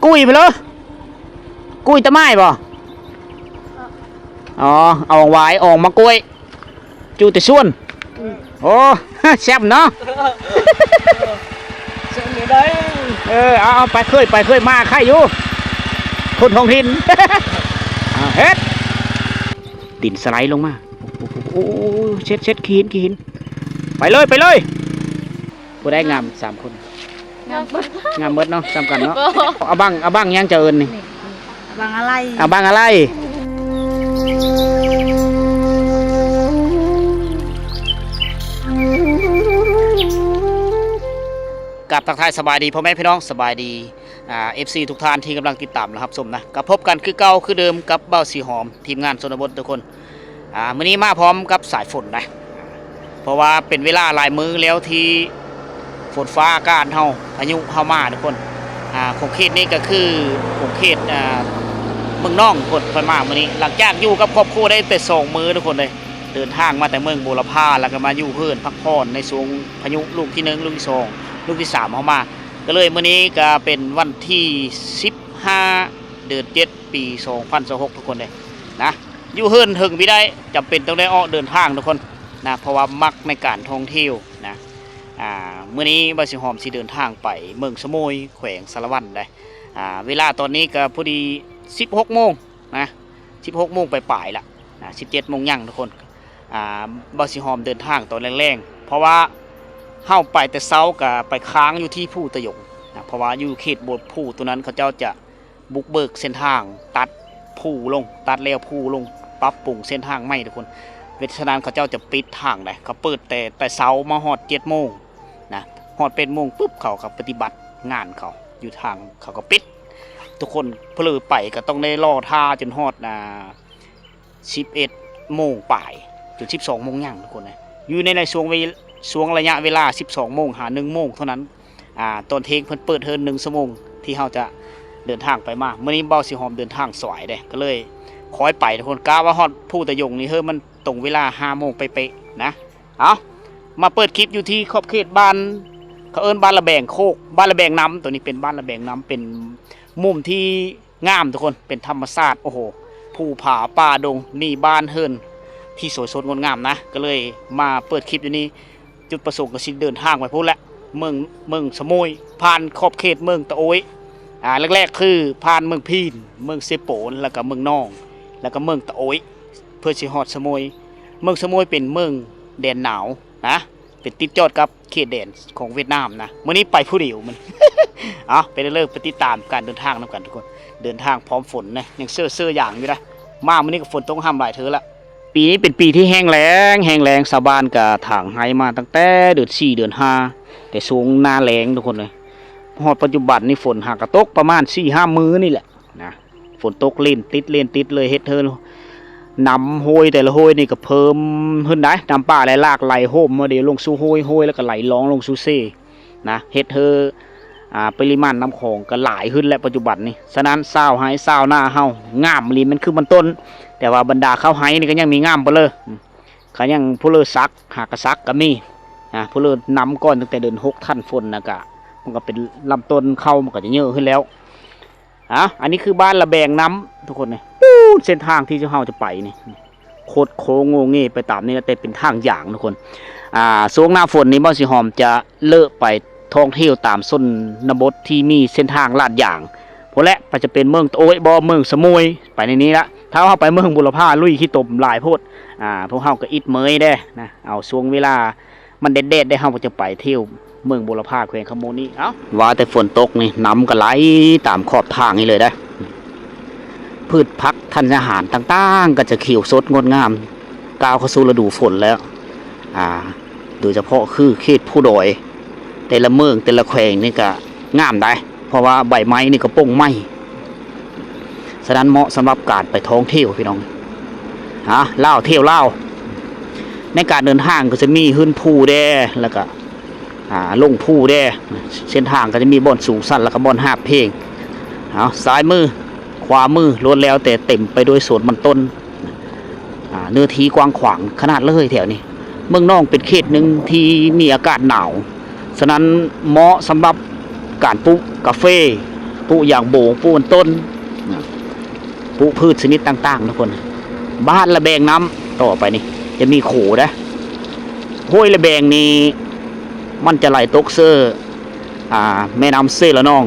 กุ้ยไปเลยกุ้ยตะไม้บ่อ๋อเอาไว้ออกมากล้วยจูแต่ส่วนโอ้ แซ่บเนาะเสนอได้เอาไปเคยมาใครอยู่คนท้องถิ่น เฮ็ดดินสไลด์ลงมาโอ้เช็ดขีนไปเลยผู้ได้งาม3คนงามเบิดเนาะซ้ำกันเนาะเอาบ้างยังจะเอิญนี่บางอะไรเอาบ้างอะไรกับทักทายสบายดีพ่อแม่พี่น้องสบายดีFC ทุกท่านที่กำลังติดตามนะครับชมนะกับพบกันคือเก่าคือเดิมกับเบ้าสีหอมทีมงานชนบททุกคนมื้อนี้มาพร้อมกับสายฝนนะเพราะว่าเป็นเวลาหลายมื้อแล้วที่ฝนฟ้าอากาศเฮาพายุเฮามาทุกคนของเขตนี้ก็คือของเขตเมืองน่องคนพมามื้อนี้หลังจากอยู่กับครอบครัวได้แต่2มื้อทุกคนเลยเดินทางมาแต่เมืองบูรพาแล้วก็มาอยู่เพื่อนพักผ่อนในช่วงพายุลูกที่1ลูกที่2ลูกที่3เฮามาก็เลยมื้อนี้ก็เป็นวันที่15เดือน7ปี2026ทุกคนเลยนะอยู่เฮือนถึงไม่ได้จำเป็นต้องได้ออกเดินทางทุกคนนะเพราะว่ามักในการท่องเที่ยวนะมื้อนี้บ่าวสิหอมสิเดินทางไปเมืองสมุยแขวงสารวัตรได้เวลาตอนนี้ก็พอดี16 โมงนะ16 โมงไปปลายละ17 โมงยังทุกคนบ่าวสิหอมเดินทางตอนแรงๆเพราะว่าเข้าไปแต่เช้าก็ไปค้างอยู่ที่ผู้ตะยงนะเพราะว่าอยู่เขตโบสถ์ผู้ตัวนั้นเขาเจ้าจะบุกเบิกเส้นทางตัดผู้ลงตัดแล้วผู้ลงปรับปรุงเส้นทางใหม่ทุกคนเวทนานเขาเจ้าจะปิดทางเลยเขาเปิดแต่เช้ามาฮอด7 โมงนะฮอดเป็นโมงปุ๊บเขาก็ปฏิบัติงานเขาอยู่ทางเขาก็ปิดทุกคนเพลือไปก็ต้องได้รอท่าจนฮอด11 โมงป่ายจน12 โมงย่างทุกคนนะอยู่ในช่วงระยะเวลา12 โมงหา1 โมงเท่านั้นตอนเทงเพิ่นเปิดเทิน1 ชั่วโมงที่เขาจะเดินทางไปมาเมื่อนี้เบ้าสิหอมเดินทางสายเลยก็เลยคอยไปทุกคนกะว่าฮอดผู้ตะยงนี่มันตรงเวลา5 โมงไปเป๊ะนะเอามาเปิดคลิปอยู่ที่ขอบเขตบ้านเขาเอิ้นบ้านระแบงโคกบ้านระแบงน้ำตัวนี้เป็นบ้านระแบงน้ำเป็นมุมที่งามทุกคนเป็นธรรมชาติโอ้โหภูผาป่าดงนี่บ้านเฮิรนที่สวยสดงดงามนะก็เลยมาเปิดคลิปอยู่นี้จุดประสงค์ก็สิเดินทางไปพูดแหละเมืองสมุยผ่านขอบเขตเมืองตะโอยแรกๆคือผ่านเมืองพีนเมืองเซโปนแล้วก็เมืองน่องแล้วก็เมืองตะโอยเพื่อสิฮอดสมุยเมืองสมุยเป็นเมืองแดนหนาวนะเป็นติดจอดกับเขตแดนของเวียดนามนะเมื่อนี้ไปผู้เดียวมัน ไปเริ่มไปติดตามการเดินทางนำกันทุกคนเดินทางพร้อมฝนนะยังเสื้ออย่างอยู่นะมาเมื่อนี้ก็ฝนต้องห้ามหลายเธอละปีนี้เป็นปีที่แห้งแล้งชาวบ้านกับถางไห้มาตั้งแต่เดือน4 เดือน5แต่สูงหน้าแรงทุกคนเลยฮอดปัจจุบันนี่ฝนหากระตกประมาณ4-5 มื้อนี่แหละนะฝนตกเล่นติดเลยเฮ็ดเธอนำโหยแต่ละโหยนี่ก็เพิ่มขึ้นได้นำป่าไหลลากไหลโฮมมาเดี๋ยวลงสู่โหยแล้วก็ไหลร้องลงสู่เซนะเฮ็ดเธอปริมาณน้ำของก็หลายขึ้นและปัจจุบันนี่ฉะนั้นเศร้าหายเศร้าหน้าเฮางามลีมันคือมันต้นแต่ว่าบรรดาข้าวไห้นี่ก็ยังมีงามไปเลยเขายังผู้เลือซักหากระซักก็มีผู้เลือนำก้อนตั้งแต่เดือน6 ท่านฝนนะกะมันก็เป็นลำต้นเข้ามันก็จะเยอะขึ้นแล้วอันนี้คือบ้านระแบงน้ำทุกคนเนี่ยเส้นทางที่เจ้าเฮาจะไปนี่โคตรโค้งโงเง่ไปตามนี่แต่เป็นทางอย่างทุกคนช่วงหน้าฝนนี้บ้านสีหอมจะเลอะไปท่องเที่ยวตามส้นนบทที่มีเส้นทางลาดอย่างพอและไปจะเป็นเมืองโอ้ยบ่เมืองสมุยไปในนี้ละถ้าเข้าไปเมืองบุรพาลุยขี้ตมหลายโพดพวกเฮาก็อิดเมยได้นะเอาช่วงเวลามันเด็ดได้เฮาก็จะไปเที่ยวเมืองบุรพาแขวงขโมนี่ว่าแต่ฝนตกนี่น้ำก็ไหลตามขอบทางนี่เลยได้พืชพักธัญญาหารต่างๆก็จะเขียวสดงดงามก้าวเข้าสู่ฤดูฝนแล้วโดยเฉพาะคือเขตผู้ดอยแต่ละเมืองแต่ละแขวงนี่ก็งามได้เพราะว่าใบไม้นี่ก็ป่งไม้ฉะนั้นเหมาะสำหรับการไปท่องเที่ยวพี่น้องเล่าเที่ยวเล่าในการเดินทางก็จะมีขึ้นภูแด่แล้วก็ลงภูแด่เส้นทางก็จะมีบ่อนสูงสั้นแล้วก็บ่อนหาบเพลงซ้ายมือขวามือล้วนแล้วแต่เต็มไปด้วยสวนมันต้นเนื้อที่กว้างขวางขนาดเลยแถวนี้เมืองน่องเป็นเขตหนึ่งที่มีอากาศหนาวฉะนั้นเหมาะสำหรับการปลูกกาแฟ ปลูกอย่างโบกปลูกต้นปลูกพืชชนิดต่างๆทุกคนบ้านระแบงน้ำต่อไปนี่จะมีโขนะห้วยระแบงนี่มันจะไหลตกเสื้อแม่น้ำเซละนอง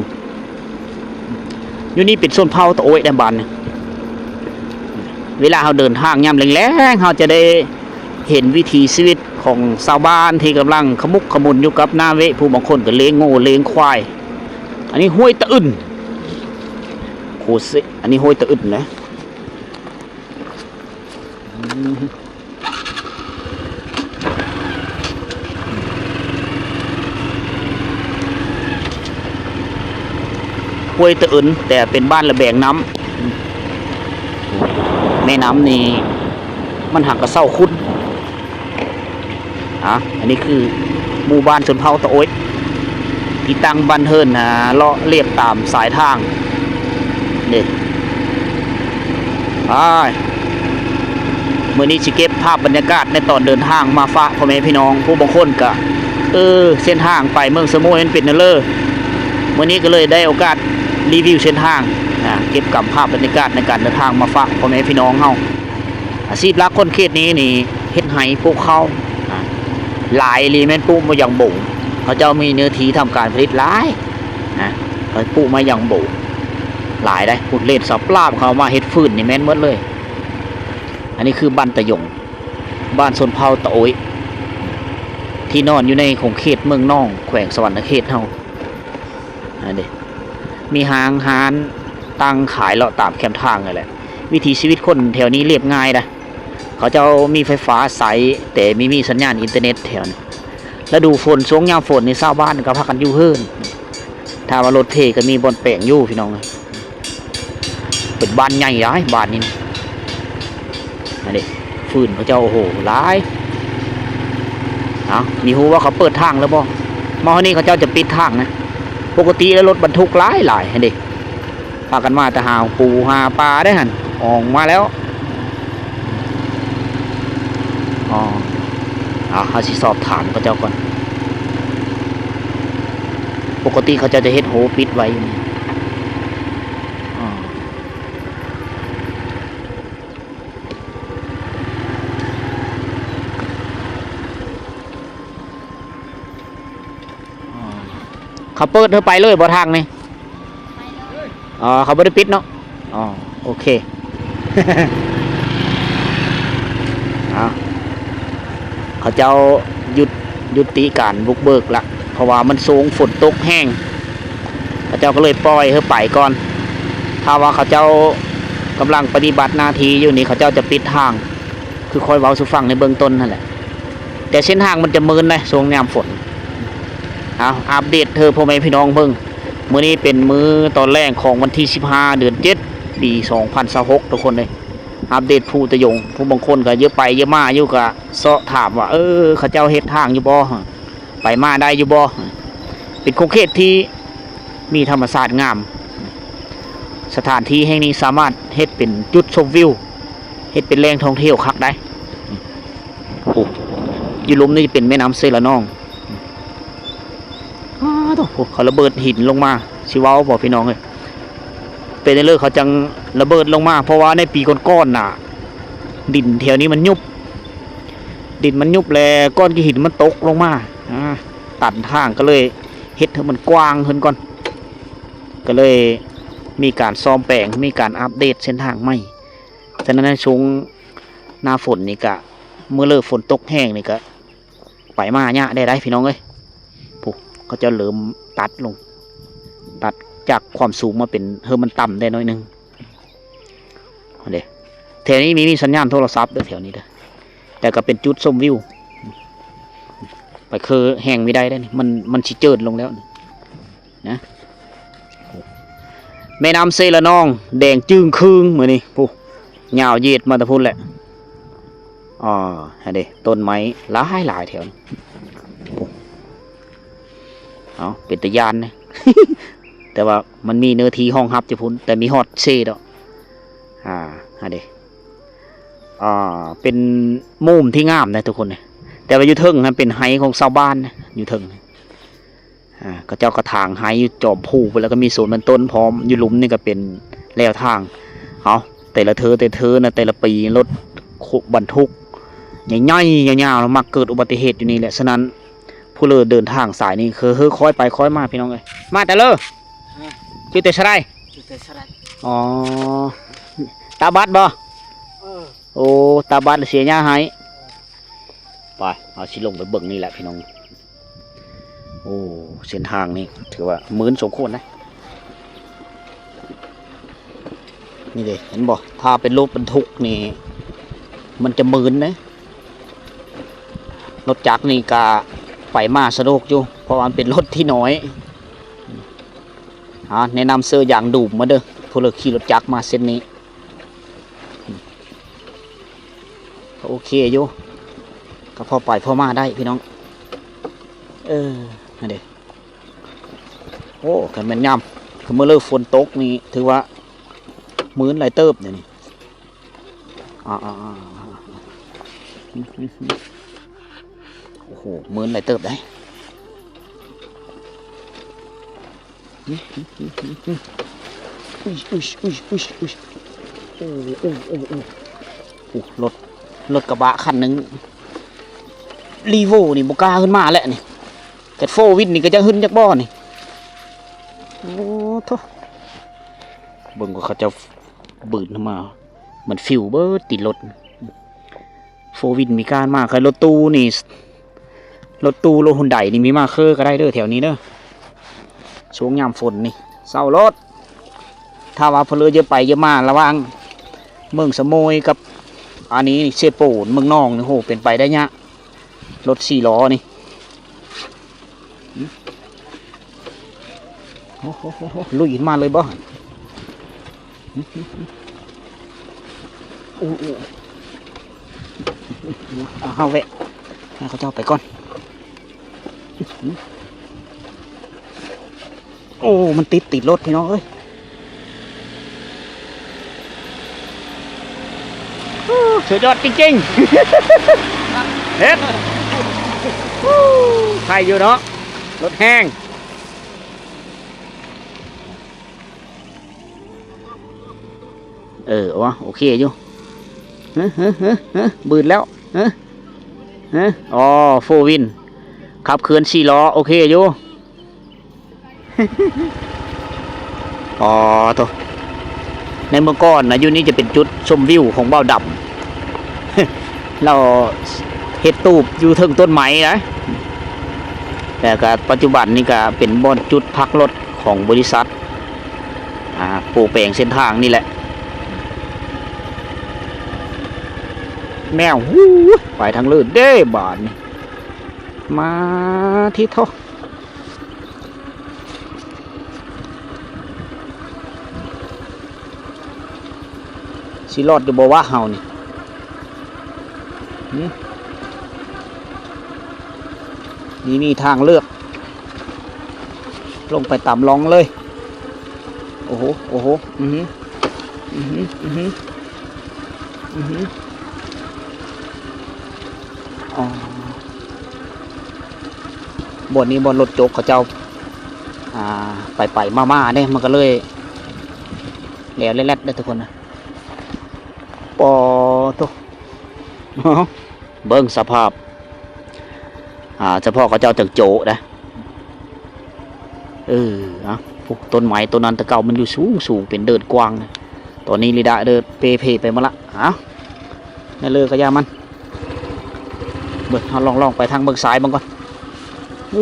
อยู่นี่เป็นโซนเผาตะโอยแดนบันเวลาเราเดินทางย่ำแรงๆเราจะได้เห็นวิถีชีวิตของชาวบ้านที่กำลังขมุกขมุนอยู่กับหน้าเวผู้บางคนก็เลี้ยงโง่เลี้ยงควายอันนี้ห้วยตะอึนโคเซอันนี้ห้วยตะอึนนะห้วยตะอึนแต่เป็นบ้านระแบงน้ำแม่น้ำนี่มันหักกระเซ้าคุ้นอันนี้คือหมู่บ้านชนเผ่าตะโอยที่ตั้งบ้านเฮิรนเลาะเรียบตามสายทางนี่เมื่อนี้สิเก็บภาพบรรยากาศในตอนเดินทางมาฝากพ่อแม่พี่น้องผู้บางคนก็เส้นทางไปเมืองสมุยมันเป็นเนอเมื่อนี้ก็เลยได้โอกาสรีวิวเส้นทางเก็บกับภาพบรรยากาศในการเดินทางมาฝากพ่อแม่พี่น้องเฮาอาชีพหลักคนเขตนี้นี่เฮ็ดไห้ปลูกข้าวหลายรีแม่นปลูกมาอย่างบ่งเขาเจ้ามีเนื้อที่ทำการผลิตหลายนะเขาปลูกมาอย่างบ่งหลายได้พูดเล่นสับปลาบเขามาเฮ็ดฟืนนี่แม่นหมดเลยอันนี้คือบ้านตะยงบ้านชนเผ่าตะโอยที่นอนอยู่ในของเขตเมืองน่องแขวงสวรรณเขตเฮาอันนี้มีหางหานตั้งขายเลาะตามแคมทางเลยแหละวิถีชีวิตคนแถวนี้เรียบง่ายนะเขาจะมีไฟฟ้าใสแต่ไม่มีสัญญาณอินเทอร์เน็ตแถวนี้แล้วดูฝนช่วงยามฝนในชาวบ้านก็พากันอยู่เฮิรนถ้ามารถเพก็มีบนแปลงอยู่พี่น้องเป็นบ้านใหญ่ร้ายบ้านนี้อันนี้ฟืนเขาเจ้าโอ้โหร้ายมีหูว่าเขาเปิดทางแล้วบ่มาวันนี้เขาเจ้าจะปิดทางนะปกติแล้วรถบรรทุกหลายเห็นดิพากันมาแต่หาปูหาปลาได้หันออกมาแล้วเขาสิสอบถามเขาเจ้าก่อนปกติเขาจะเฮ็ดโหปิดไว้อยู่นี่เขาเปิดเธอไปเลยบ่ทางนี่เขาไม่ได้ปิดเนาะโอเค เขาเจ้ายุติการบุกเบิกละเพราะว่ามันสูงฝนตกแห้งเขาเจ้าก็เลยปล่อยให้ไปก่อนถ้าว่าเขาเจ้ากำลังปฏิบัติหน้าที่อยู่นี่เขาเจ้าจะปิดทางคือคอยเว้าสู่ฟังในเบื้องต้นนั่นแหละแต่เส้นทางมันจะมืนเลยช่วงยามฝนอัปเดตเธอพ่อแม่พี่น้องเบิ่งมื้อนี้เป็นมื้อตอนแรกของวันที่15 เดือน 7 ปี 2026ทุกคนเลยอัปเดตผู้ตะยงผู้บางคนก็เยอะไปเยอะมาอยู่ก็เสาะถามว่าเขาเจ้าเฮ็ดทางอยู่บ่ไปมาได้อยู่บ่เป็นโครงเขตที่มีธรรมชาติงามสถานที่แห่งนี้สามารถเฮ็ดเป็นจุดชมวิวเฮ็ดเป็นแหล่งท่องเที่ยวคักได้อยู่ลุ่มนี่เป็นแม่น้ำเซละนองเขาระเบิดหินลงมาชิวาบอกพี่น้องเลยเป็นในเรื่องเขาจังระเบิดลงมาเพราะว่าในปีก้อนๆน่ะดินแถวนี้มันยุบดินมันยุบแล้วก้อนหินมันตกลงมาตัดทางก็เลยเฮ็ดให้มันกว้างขึ้นก่อนก็เลยมีการซ่อมแปลงมีการอัปเดตเส้นทางใหม่ฉะนั้นในช่วงหน้าฝนนี่ก็เมื่อเลิกฝนตกแห้งนี่ก็ไปมาเนี่ยได้พี่น้องเลยเขาจะเริ่มตัดลงตัดจากความสูงมาเป็นมันต่ำได้น้อยนึงเดี๋ยวแถวนี้มีสัญญาณโทรศัพท์ด้วยแถวนี้เด้อแต่ก็เป็นจุดชมวิวไปคือแห้งไม่ได้ได้มันชิเจิดลงแล้วนะแม่น้ำเซละนองแดงจึ้งคืงเหมือนนี่ปุ๊ยาวเย็ดมาตะพุ่นแหละเดี๋ยวต้นไม้หลายแถวเป็นตะยานนะ แต่ว่ามันมีเนื้อที่ห้องฮับจะพุ่นแต่มีฮอตเซ่ดอกเดี๋ยวเป็นมุมที่งามนะทุกคนนะแต่ว่าอยู่เทิงนะเป็นไฮของชาวบ้านนะอยู่เทิง ก็เจ้ากระถางหายอยู่จอมผูไปแล้วก็มีสวนมันต้นพร้อมอยู่หลุมนี่ก็เป็นแล้วทางเอาแต่ละเธอนะแต่ละปีรถบรรทุกใหญ่ๆยาวๆแล้วมักเกิดอุบัติเหตุอยู่นี่แหละฉะนั้นผู้เลือเดินทางสายนี้คือค่อยไปค่อยมาพี่น้องเลยมาแต่เลยชื่อเตชะไรอ๋อตาบัดบ่โอ้ตาบัดเสียหน้าหายไปเอาชิลงไปเบิ่งนี่แหละพี่น้องโอ้เส้นทางนี่ถือว่ามื้นสมควรนะนี่เลยเห็นบ่ถ้าเป็นรถบรรทุกนี่มันจะมื้นนะรถจักรนี่กะไปมาสะดวกอยู่เพราะมันเป็นรถที่น้อยแนะนำเสื้ออย่างดูมาเด้อพวกเราขี่รถจักรมาเส้นนี้โอเคอยู่ก็พอไปพอมาได้พี่น้องนั่นเด้โอ้กันแม่นยำคือเมื่อเลิกฝนตกนี่ถือว่ามื้นหลายเติบเดี๋ยวนี้โอ้โหมื้นหลายเติบได้รถกระบะคันหนึ่งรีโวนี่บกล้าขึ้นมาแหละนี่แต่โฟวินนี่ก็จะขึ้นจากบ่อนี่โอ้โธ่เบิ่งว่าเขาจะบืนขึ้นมามันฟิวเบิร์ดติดรถโฟวินมีการมากใครรถตู้นี่รถตู้รถหุ่นใดนี่มีมาเคอก็ได้เด้อแถวนี้เด้อช่วงยามฝนนี่เศร้ารถถ้าว่าพลเรือเยอะไปเยอะมาระวังเมืองสมอยกับอันนี้เชโปนเมืองนองนี่โหเป็นไปได้เนี้ยรถ4 ล้อนี่โอ้โหลุยมาเลยบ่เอาแวะให้เขาเจ้าไปก่อนโอ้มันติดรถพี่น้องเอ้ยสุดยอดจริงๆเฮ็ดใครอยู่เนาะรถแห้งวะโอเคอยู่บืนแล้วอ๋อโฟวินขับเคลื่อน4 ล้อโอเคอยู่อ๋อตัวในเมื่อก่อนนะอยู่นี่จะเป็นจุดชมวิวของเบ้าดำเราเฮ็ดตูบอยู่ถึงต้นไม้นะแต่ก็ปัจจุบันนี่ก็เป็นบ่อนจุดพักรถของบริษัทปูแปลงเส้นทางนี่แหละแนวไปทางลื่นเด้บานนี่มาที่ท่อสิรอดอยู่บ่ว่าเฮานี่นี่มีทางเลือกลงไปต่ำลองเลยโอ้โหบ่อนนี้บ่อนรถโจกเขาเจ้าไปมาเนี่ยมันก็เลยแหลวแรดได้ทุกคนนะปอตัวเบิ้งสภาพเฉพาะเขาเจ้าจังโจนะพวกต้นไม้ต้นนั้นตะเก่ามันอยู่สูงเป็นเดินกว้างนะตอนนี้ลีดาเดินเพไปมาละนั่นเลยกระยามันเบิ้งเราลองไปทางเบิ้งซ้ายบ้างก่อนโอ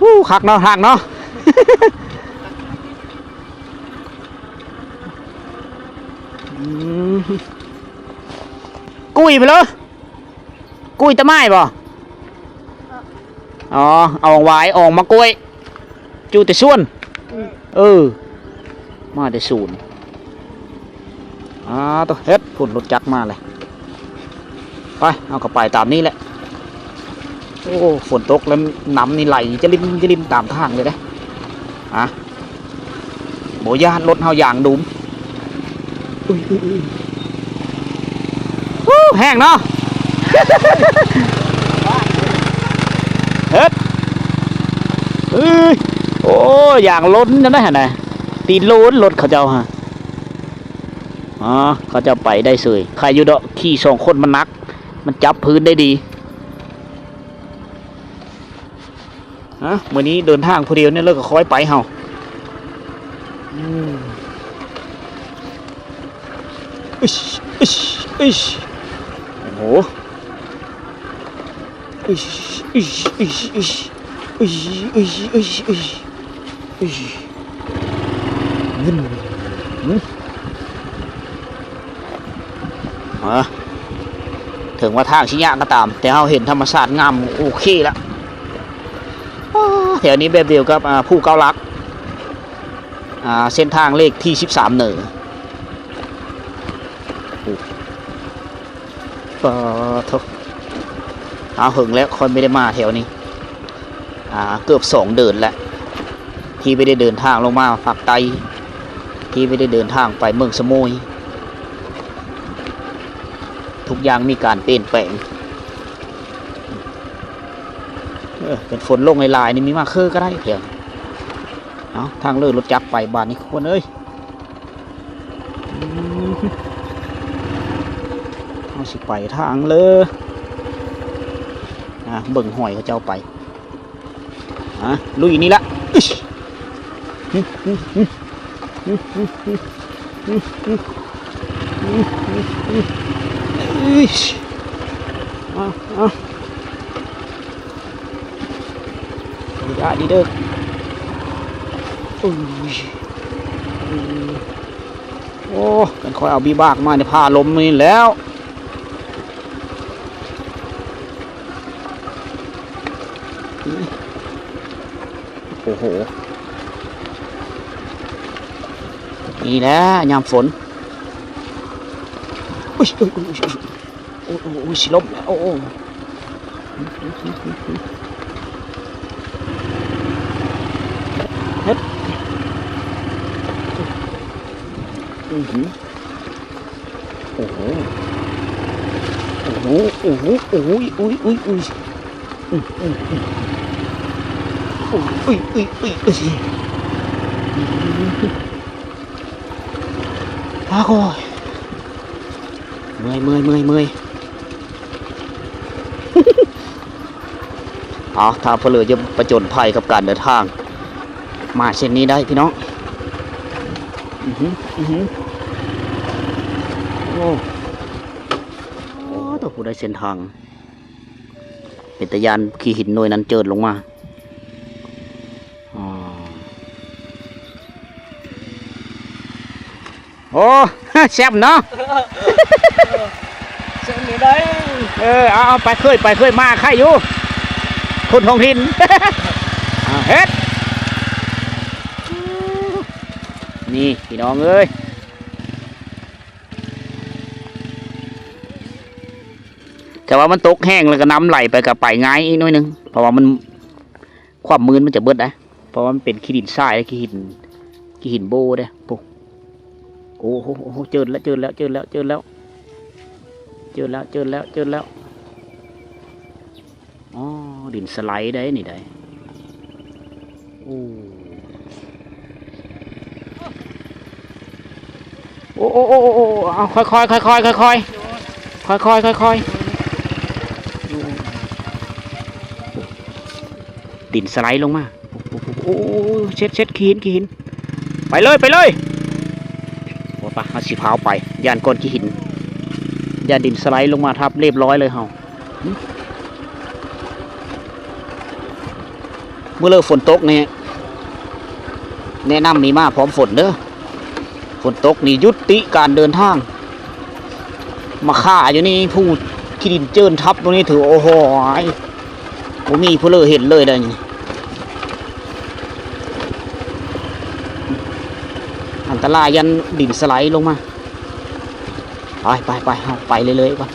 ้หักเนาะกุ้ยไปเลยกุ้ยตะไม้บ่อ๋อเอาไว้ออกมากุ้ยจูแต่ส่วนมาแต่ศูนย์ตัวเฮ็ดฝุ่นรถจักรมาเลยไปเอากระไปตามนี้แหละโอ้ฝนตกแล้วน้ำนี่ไหลจะริมตามทางเลยนะโบยานรถเฮาอย่างดุม แห้งเนาะเฮ็ดโอ้อย่างล้นนั่นนะตีนล้นรถเขาเจ้าฮะอ๋อเขาจะไปได้สวยใครอยู่ดอกขี่สองคนมันนักมันจับพื้นได้ดีฮะวันนี้เดินทางคนเดียวเนี่ยเลิกก็คอยไปเฮาโอ้โหถึงว่าทางชิยะก็ตามแต่เราเห็นธรรมชาติงามโอเคแล้วแถวนี้แบบเดียวกับผู้เกาลักเส้นทางเลขที่13เหนือเอาหึงแล้วคนไม่ได้มาแถวนี้เกือบ2 เดือนแล้วที่ไม่ได้เดินทางลงมาภาคใต้ที่ไม่ได้เดินทางไปเมืองสมุยทุกอย่างมีการเปลี่ยนแปลงเป็นฝนลงในลายนี่มีมากขึ้นก็ได้เพียงเอาทางเลื่อนรถจักรไปบ้านนี้คนเอ้ยเอาสิไปทางเลยเบิ่งหอยเขาเจ้าไปลุยนี่ละดีเด้อโอ้กันคอยเอาบีบากมาในผ้าลมนี่แล้วโอ้โหนี่แหละยามฝนอุ้ยสิลมแล้วโอ้เฮ็ดโอ้โหโอ้โหโอ้โหอ้าวโอยเมื่อยถ้าเพลือจะประจนภัยกับการเดินทางมาเช่นนี้ได้พี่น้องโอ้ตัวผู้ได้เส้นทางเป็นตะยานขี่หินหน่วยนั้นเจิดลงมาโอ้แซ่บเนาะเส้นนี้ได้เอาไปเคยมาใครอยู่คนท้องถิ่นเฮ็ดนี่พี่น้องเอ้ยแต่ว่ามันตกแห้งแล้วก็น้ำไหลไปกับไปง่ายอีกน้อยนึงเพราะว่ามันความมืนมันจะเบิดนะเพราะว่ามันเป็นขี้ดินทรายขี้หินโบเด้ปุ๊โอ้โหเจอแล้วอ๋อดินสไลด์ได้นี่ได้โอ้เอาค่อยดินสไลด์ลงมาโอ้เช็ดขี้หินไปเลยว่าปะเอาสีขาวไปยานก้อนขี้หินยานดินสไลด์ลงมาทับเรียบร้อยเลยเฮาเมื่อเลิกฝนตกเนี่ยแนะนำนี่มาพร้อมฝนเด้อฝนตกนี่ยุติการเดินทางมาฆ่าอยู่นี่ผู้ขี้ดินเจินทับตรงนี้ถือโอ้โหผมมีผู้เลิกเห็นเลยได้ยังอันตรายยันดินสไลด์ลงมาไปเอาไปเลยก่อน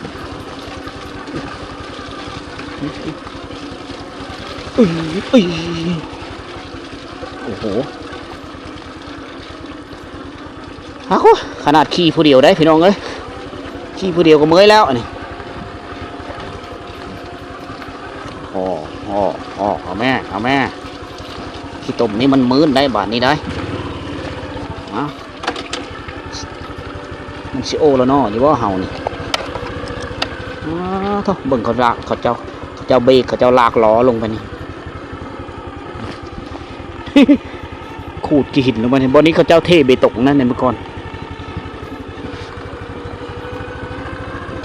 โอ้โห อ้าวขนาดขี่ผู้เดียวได้พี่น้องเอ้ยขี่ผู้เดียวก็เมื่อยแล้วอันนี้อ๋อเอาแม่ขี้ต้มนี่มันมื้นได้บาทนี้ได้มันสิโอแล้วเนาะอยู่ว่าเฮานี่ท่อเบิ่งเขาลากเขาเจ้าเบรกเขาเจ้าลากล้อลงไปนี่ ขูดกี่หินลงมาในบ่อนี้เขาเจ้าเทเบตงนั่นในเมื่อก่อน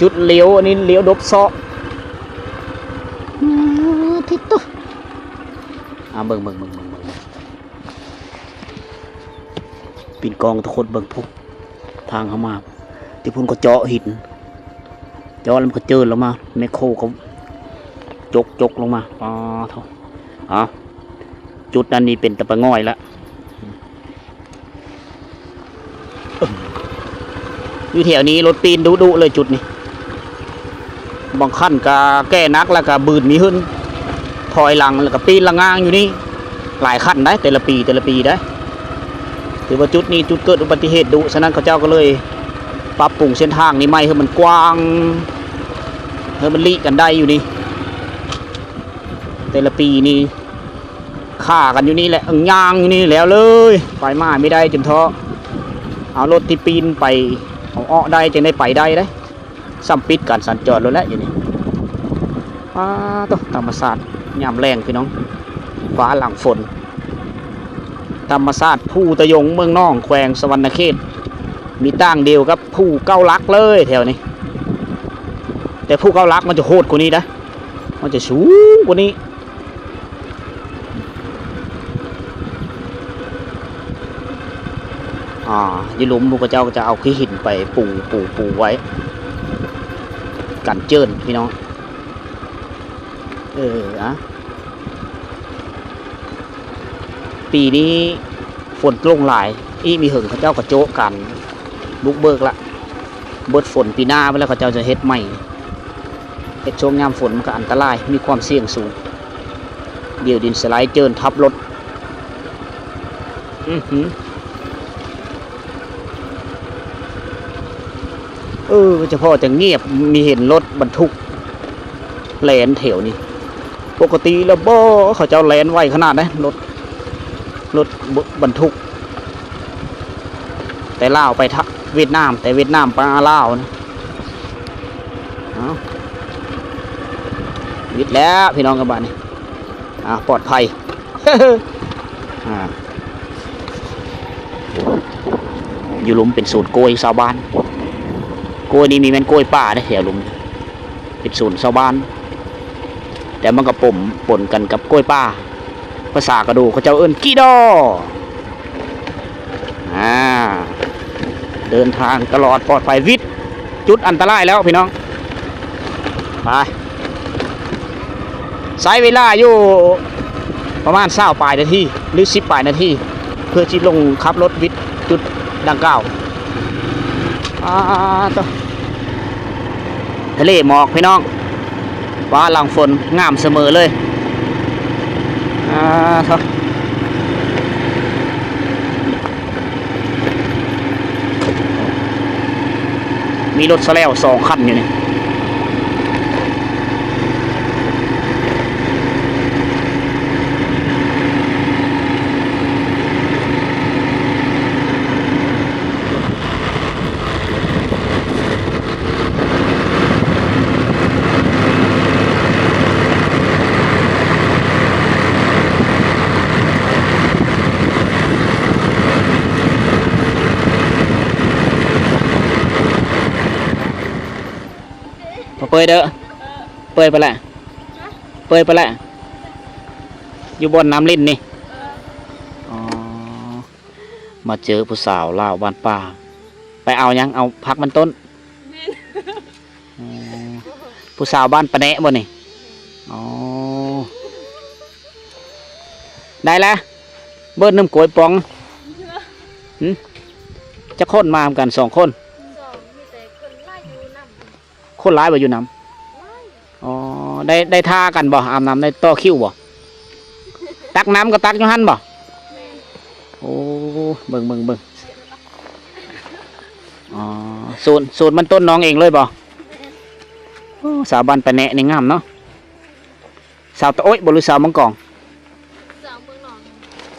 จุดเลี้ยวอันนี้เลี้ยวดบซ้อทิศตัวเบิ่งปีนกองทุกคนเบิ่งพวกทางเข้ามาที่พุ่นก็เจาะหินเจาะแล้วมันก็เจอลงมาแมคโครเขาจกลงมาเท่าจุดนั้นนี่เป็นตะปะง่อยละอยู่แถวนี้รถปีนดุเลยจุดนี้บางขั้นก็แก้นักแล้วก็บืนมีขึ้นถอยหลังแล้วก็ปีนละงางอยู่นี่หลายขั้นได้แต่ละปีได้ถือว่าจุดนี้จุดเกิดอุบัติเหตุดุฉะนั้นเขาเจ้าก็เลยปรับปรุงเส้นทางนี้ไม่ให้มันกว้างให้มันลีกันได้อยู่นี่แต่ละปีนี่ฆ่ากันอยู่นี่แหละย่างอยู่นี่แล้วเลยไปมาไม่ได้จนท้อเอารถที่ปีนไปเอาอ้อได้จะได้ไปได้ซ้ำปิดการสัญจรแล้วแหละอยู่นี่ธรรมศาสตร์ยามแรงพี่น้องฟ้าหลังฝนธรรมศาสตร์ผู้ตะยงเมืองน่องแขวงสวรรณเขตมีตั้งเดียวกับผู้เก้าลักเลยแถวนี้แต่ผู้เก้าลักมันจะโหดกว่านี้นะมันจะสูงกว่านี้ยี่หลุมพระเจ้าก็จะเอาขี้หินไปปูไว้กันเจินพี่น้องปีนี้ฝนลงหลายมีหึงพระเจ้ากระโจกันบุกเบิกละเบิดฝนปีหน้าไปแล้วพระเจ้าจะเฮ็ดใหม่เฮ็ดช่วงยามฝนมันก็อันตรายมีความเสี่ยงสูงเดี๋ยวดินสไลด์เจินทับรถเฉพาะจะเงียบมีเห็นรถบรรทุกแลนแถวนี้ปกติแล้วบ่เขาจะแลนไวขนาดนั้นรถบรรทุกแต่ลาวไปเวียดนามแต่เวียดนามไปลาวนะวิดแล้วพี่น้องกันบ้านนี่ปลอดภัย อยู่หลุมเป็นสูตรโกยชาวบ้านโกยนี่มีแม่นโกยป่าได้แถวหลุมเป็นสูตรชาวบ้านแต่มันก็ปนกันกับโกยป่าภาษากระดูเขาเจ้าเอิ้นกีดอเดินทางตลอดปลอดภัยวิทย์จุดอันตรายแล้วพี่น้องไปใช้เวลาอยู่ประมาณ20ปลายนาทีหรือ10ปลายนาทีเพื่อที่ลงขับรถวิทย์จุดดังกล่าวทะเลหมอกพี่น้องฟ้าหลังฝนงามเสมอเลยมีรถสแลว2 คันอยู่นี่เปิดเปิดไปแหละอยู่บนน้ำลิ้นนี่มาเจอผู้สาวลาวบ้านป่าไปเอายังเอาพักมันต้นผู้สาวบ้านปะแนะบ่นี่ได้แล้วเบิร์น้ำกล้วยปองจะคนมากัน2 คนคนร้ายบ่อยู่น้ำได้ท่ากันบ่อาบน้ำได้ต่อคิวบ่ตักน้ำก็ตักอยู่หันบ่โอ้เบิ่ง อ๋อสูตรมันต้นน้องเองเลยบ่โอ้สาวบ้านปะแหนะนี่งามเนาะสาวตะโอ้ยบ่หรือสาวมังกอง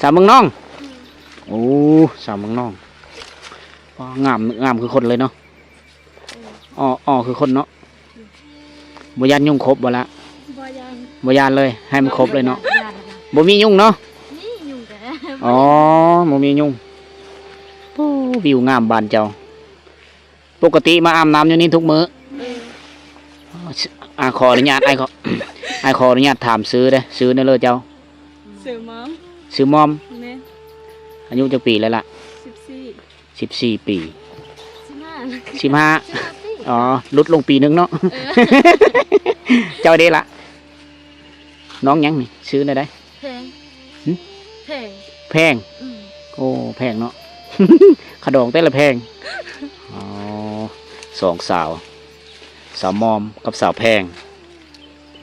สาวเมืองน้องโอ้สาวเมืองน้องงามคือคนเลยเนาะอ๋อคือคนเนาะบ่ยันยุ่งครบบ่ละบ่ยันเลยให้มันครบเลยเนาะบ่มียุ่งเนาะอ๋อบ่มียุ่งโอ้วิวงามบ้านเจ้าปกติมาอาบน้ำอยู่นี่ทุกมื้อขออนุญาตไอ้ขออนุญาตถามซื้อได้ซื้อได้เลยเจ้าซื้อมอมอายุจักปีแล้วล่ะ14 ปี15อ๋อลดลงปีนึงเนาะเจ้าเด้ละน้องยังนี่ซื้อได้ได้แพงโอ้แพงเนาะขดองแต่ละแพงอ๋อ2 สาวมอมกับสาวแพง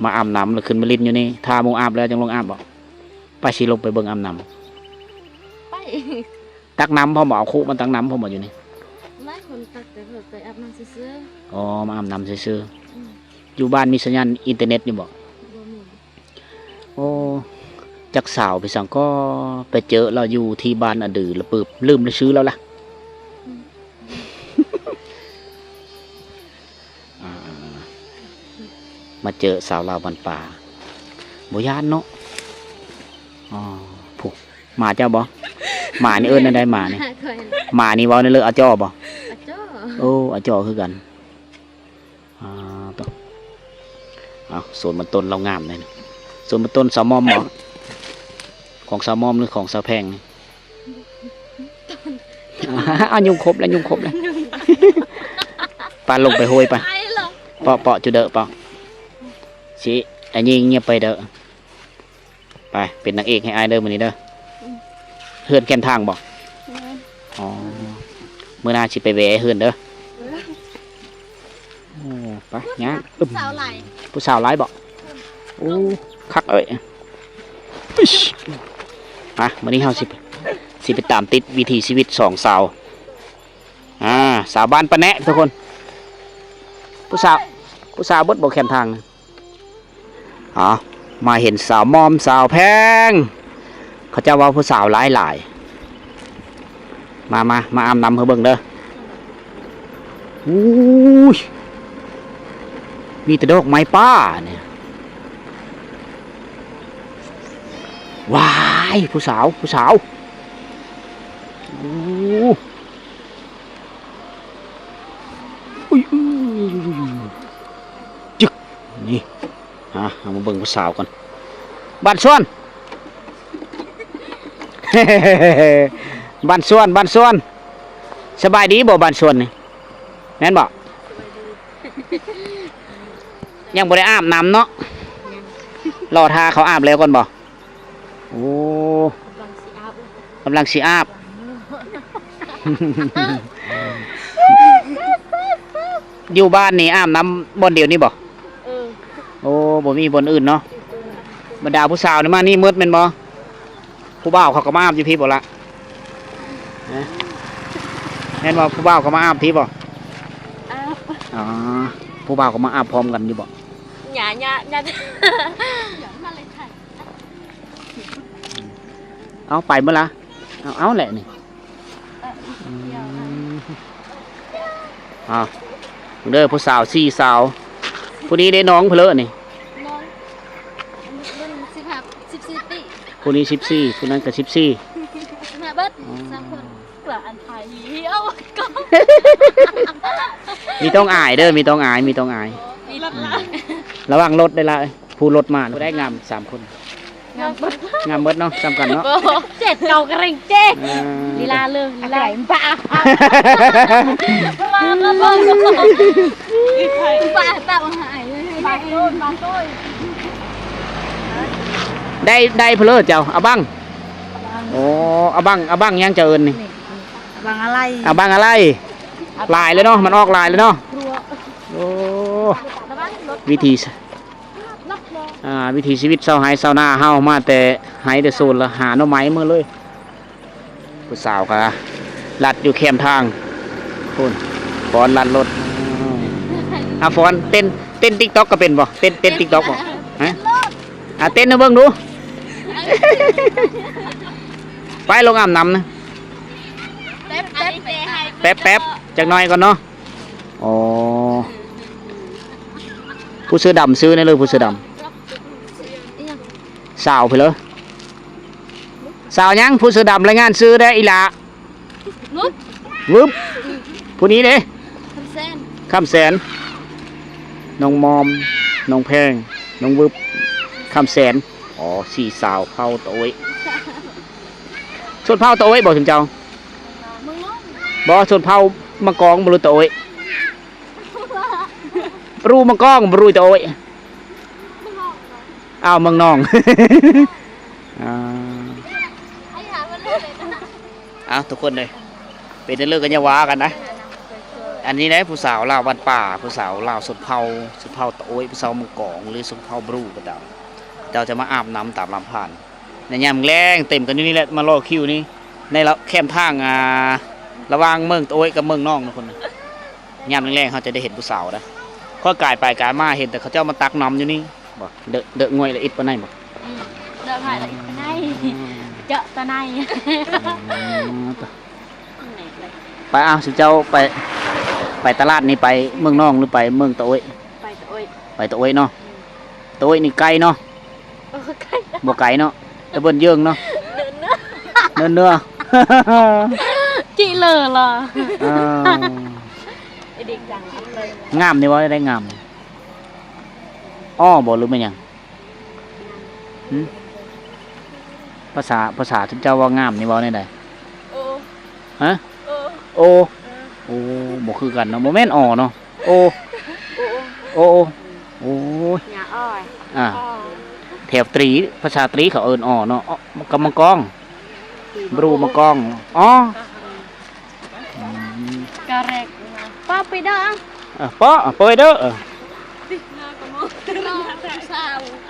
มาอาบน้ำแล้วขึ้นมาลิ้นอยู่นี่ทาโมงอาบแล้วจังลงอาบบอกไปสิลงไปเบิ่งอาบน้ำไปตักน้ำพอหมอเอาคุมันตักน้ำพอหมออยู่นี่ไม่คนตักแต่ไปอาบน้ำซื้ออ๋อมาอาบน้ำซื้ออยู่บ้านมีสัญญาณอินเทอร์เน็ตอยู่บอกโอ้จักสาวไปสั่งก็ไปเจอเราอยู่ที่บ้านอดือแล้วปืบลืมเลยซื้อแล้วล่ะมาเจอสาวลาวบ้านป่าบ่ยานเนาะอ๋อผูกหมาเจ้าบ่หมานี่เอิ้นได้หมานี่หมานี่เว้าในเรื่องอาจ้อบ่โอ้อาจ้อคือกันต่อเอาส่วนมันต้นเรางามเลยส่วนมันต้นสาวมอมบ่ของสาวมอมหรือของสาวแพงยุ่งครบแล้วปลาลงไปโหยปะเปาะจุดเดอะเปาะสิอันนี้เงียบไปเด้อไปเป็นนางเอกให้อายเด้อมื้อนี้เด้อเฮือนแก้มทางบอกอ๋อมื้อหน้าสิไปแวะเฮือนเด้อโอ้ไปงานผู้สาวหลายบอกโอ้คักเอ้ยมื้อนี้เฮาสิไปตามติดวิถีชีวิต2 สาวสาวบ้านปะแหนะทุกคนผู้สาวเบิดบ่แคมทางมาเห็นสาวมอมสาวแพงเขาจะว่าผู้สาวหลายมาอาบน้ำเขาเบิ่งเด้ออู้ยมีแต่ดอกไม้ป้าเนี่ยว้ายผู้สาวจึกนี่เอามาเบิ่งผู้สาวก่อนบ้านส่วน บ้านส่วนสบายดีบ่บ้านส่วนนี่แม่นบ่ยังบ่ได้อาบน้ำเนาะรอทาเขาอาบแล้วก่อนบ่โอ้กำลังสิอาบ อยู่บ้านนี่อาบน้ำบนเดียวนี่บ่โอ้บ่มีบนอื่นเนาะบรรดาผู้สาวนี่มานี่มืดแม่นบ่ผู้บ่าวเขาก็มาอาบอยู่พี่บ่ละแม่นบ่ผู้บ่าวก็มาอาบพี่บ่อ๋อผู้บ่าวก็มาอาบพร้อมกันอยู่บ่หยาเอาไปเมื่อละเอาแหละนี่เด้อผู้สาว4 สาวผู้นี้ได้น้องเพลอนี่14 ปีผู้นี้14ผู้นั้นก็14แม่เบิด3 คนกระอันไทยเอาก็มีต้องอายเด้อมีต้องอายระวังรถได้ละผู้รถมาได้งาม3 คนงามเบิดเนาะจำกันเนาะเจ็ดเก่ากระเร่งเจ๊ลีลาเลยลีลาป้าตาหายเลยได้เพลอเจ้าเอาบังโอ้เอาบังยังเจริญนี่บังอะไรลายเลยเนาะมันออกลายเลยเนาะโอ้วิถีชีวิตเศร้าหายเศร้าหน้าเฮามาแต่หายแต่โซนละหาหน่อไม้เมื่อเลยผู้สาวค่ะลัดอยู่แคมทางคุณ ฟอนลันรถฟอนเต้น TikTok ก็เป็นบ่เต้น TikTok บ่ฮะเต้นให้เบิ่งดู ไปลงอาบน้ำนะแป๊บจักหน่อยก่อนเนาะอ๋อผู้เสื้อดำซื้อได้เลยผู้เสื้อดำสาวไปเลยสาวยังผู้เสื้อดำรายงานซื้อได้อีหละวึบผู้นี้เด้คำแสนน้องมอมน้องแพงน้องวึบคำแสนอ๋อสี่สาวเผาโต้ยส่วนเผาโต้ยบอกถึงเจ้าบอกส่วนเผามังกรบรูโต้ยรูมังกรบรูโต้ยอ้าวเมืองนองอ้าวทุกคนเลยเป็นเรื่องกันยาวากันนะอันนี้นะผู้สาวลาวบ้านป่าผู้สาวลาวสุดเผาโต้ยผู้สาวมังกรหรือสุดเผาบรูก็ได้เจ้าจะมาอาบน้ำตามลำผ่านในยามแรงเต็มกันนี่แหละมารอคิวนี่ในละแคมทางระหว่างเมืองโต้ยกับเมืองนองนะคนยามแรงเขาจะได้เห็นผู้สาวนะข้อกายไปกายมาเห็นแต่เขาเจ้ามาตักน้ำอยู่นี่บ่เดอะงวยละอิดปะไหนบ่เดินผ่านละอิดปะไหนเจาะตะไนไปสิเจ้าไปตลาดนี่ไปเมืองนองหรือไปเมืองโต้ยไปโต้ยเนาะโต้ยนี่ไกลเนาะบ่ไกลเนาะตะเบิ่นเยื่องเนาะเนื้อจีเลอเหรอเด็กจังเลยงามนี่ว่าได้งามอ้อบ่หรือไม่ยังภาษาที่เจ้าว่างามนี่ว่าได้ใดฮะโอบ่คือกันเนาะบ่แม่นอ้อเนาะโอโอ้หญ้าอ้อยแถวตรีภาษาตรีเขาเอิ้นอ้อเนาะกำมังกองบรูมังกองอ๋อกระเรกป้าไปเด้อป้าไปเด้อ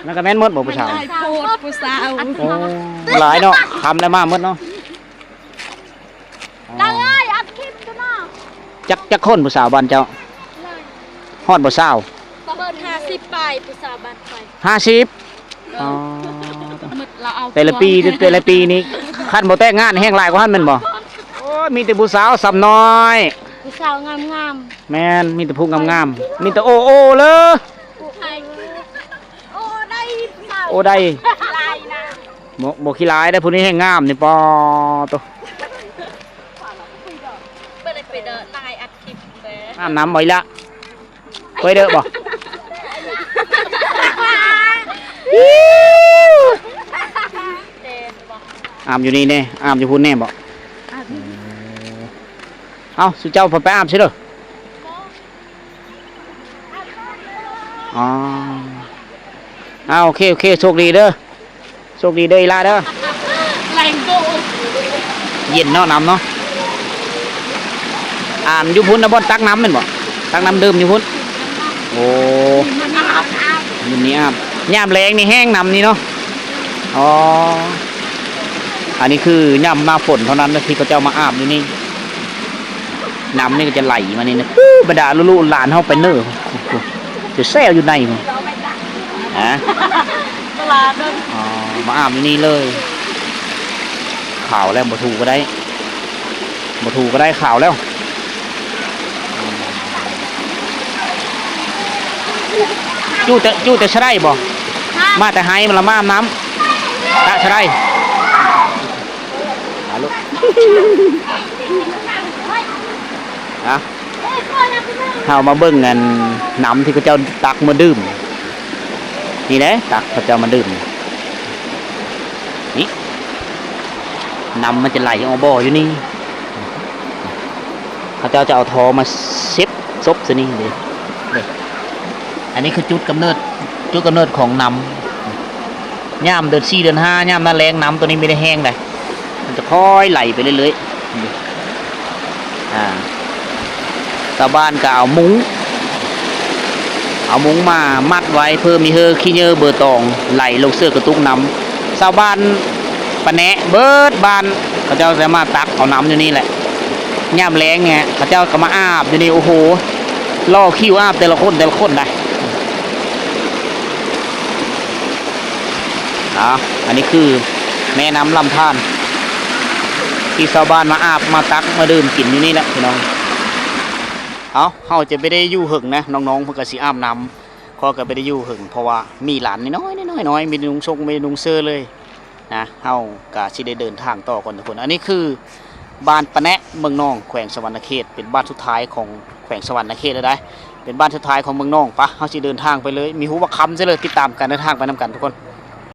นักแม่นมดบอกผู้สาวผู้สาวหลายเนาะทำได้มากมดเนาะดังเลยอัดคลิปกันเนาะจักคนผู้สาวบ้านเจ้าฮอดผู้สาวเปิด50 ไปผู้สาวบ้านไป50อ๋อแต่ละปีนี้ขั้นบ่แต่งงานแห้งหลายกว่าท่านแม่นบ่โอ้มีแต่ผู้สาวสำน้อยผู้สาวงามแม่นมีแต่ผู้งามมีแต่โอเลยโอได้บ่ขี้ร้ายได้ผู้นี้แห้งงามนี่ปอตัวไปเด้อนายอัดคลิปอาบน้ำบ่อยละไปเด้อบ่อาบอยู่นี่แน่อาบอยู่พุ่นแน่บ่เอาสุเจ้าพอไปอาบใช่เหรออ๋อโอเคโชคดีเด้ออีลาเด้อแรงโกเย็นเนาะน้ำเนาะอยู่พุ่นนะบ่ตักน้ำเป็นบ่ตักน้ำดื่มอยู่พุ่นโอ้ยนี่อาบยามแรงนี่แห้งน้ำนี่เนาะอ๋ออันนี้คือย่ำหน้าฝนเท่านั้นนะที่เขาจะมาอาบอยู่นี่น้ำนี่ก็จะไหลมานี่นะบรรดาลูกหลานเข้าไปเนอจะแซ่อยู่ในมั้งฮะมาอาบอยู่นี่เลยข่าวแล้วบ่ถูกก็ได้ข่าวแล้วจู่แต่ใช่ได้บ่มาแต่ให้มันละมาอาบน้ำใช่ได้ลูกเอามาเบิ่งกันน้ำที่เขาเจ้าตักมาดื่มนี่แหละตักเขาเจ้ามาดื่มนี่น้ำมันจะไหลออกบ่ออยู่นี่เขาเจ้าจะเอาทอมาเซ็ตซบสินี่เลยอันนี้คือจุดกำเนิดของน้ำย่ามเดือน4 เดือน 5ย่ามหน้าแรงน้ำตัวนี้ไม่ได้แห้งเลยมันจะค่อยไหลไปเรื่อยๆชาวบ้านก็เอามุ้งมามัดไว้เพื่อมีขี้เยอะเบอร์ตองไหลลงเสื้อกระตุกน้ำชาวบ้านปะแนะเบิดบ้านเขาจะมาตักเอาน้ำอยู่นี่แหละ ย่ามแรงเนี่ยพระเจ้าก็มาอาบอยู่นี่โอ้โหล่อคิวอาบแต่ละคนได้อันนี้คือแม่น้ำลำธารที่ชาวบ้านมาอาบมาตักมาดื่มกินอยู่นี่แหละพี่น้องเฮาจะไม่ได้อยู่หึงนะน้องๆเพิ่นก็สิอาบน้ำก็ไม่ได้อยู่หึงเพราะว่ามีหลานน้อยมีนุงทรงมีนุงเสื้อเลยนะเฮาก็สิได้เดินทางต่อก่อนทุกคนอันนี้คือบ้านปะแนะเมืองนองแขวงสวรรณเขตเป็นบ้านสุดท้ายของแขวงสวรรณเขตแล้วได้เป็นบ้านสุดท้ายของเมืองนองปะเฮาสิเดินทางไปเลยมีหูว่าคำซะเลยติดตามการเดินทางไปนำกันทุกคน